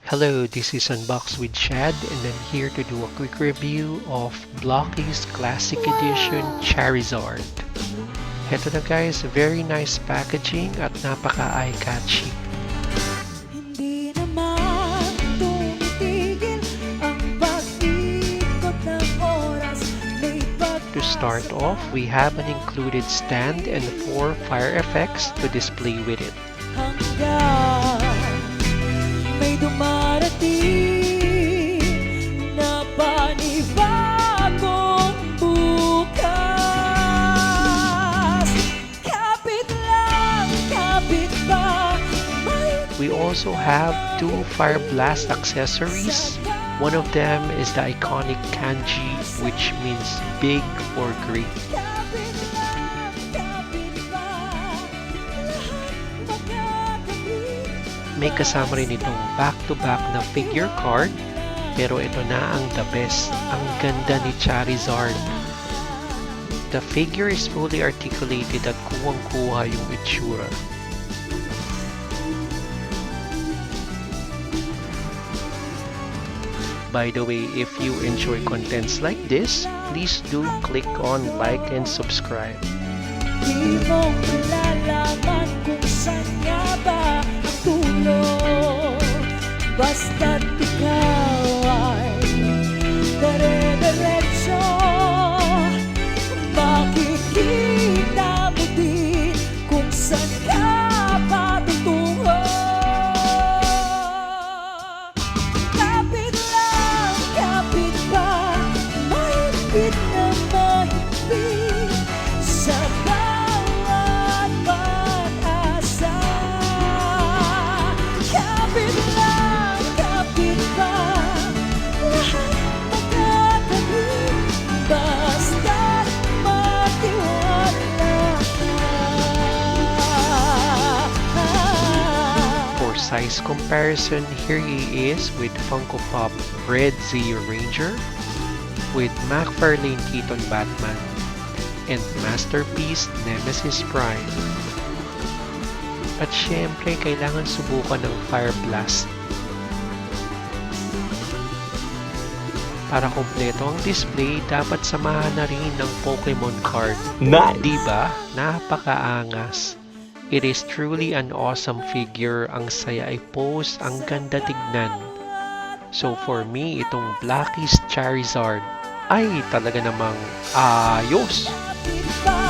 Hello, this is Unbox with Chad and I'm here to do a quick review of Blocky's Classic Edition Charizard. Heto na guys, very nice packaging at napaka-eye-catchy. Hindi naman tumitigil ang pag-ikot ng oras. To start off, we have an included stand and 4 fire effects to display with it. Hanggang may dumarating na panibagong bukas. Kapit lang, kapit pa. We also have 2 Fire Blast accessories. One of them is the iconic kanji, which means big or great. May kasama rin itong back-to-back na figure card, pero ito na ang the best. Ang ganda ni Charizard. The figure is fully articulated at kuwang-kuha yung itsura. By the way, if you enjoy contents like this, please do click on like and subscribe. Di mo malalaman kung saan nga ba ang tulog. Basta't ikaw ay dare-diretso. Makikita mo din kung saan ka patutungo. Kapit lang, kapit pa, mahigpit na mahigpit sa bawat pag-asa. Kapit lang, kapit pa, lahat magkakabit, basta't matiwala ka. For size comparison, here he is with Funko Pop Red Zeo Ranger, with McFarlane Keaton Batman, and Masterpiece Nemesis Prime. At syempre, kailangan subukan ng Fire Blast. Para kompleto ang display, dapat samahan na rin ng Pokemon card. Nice! Diba? Napakaangas. It is truly an awesome figure. Ang saya ay pose, ang ganda tignan. So for me, itong Blacky's Charizard ay talaga namang ayos. Kapit pa,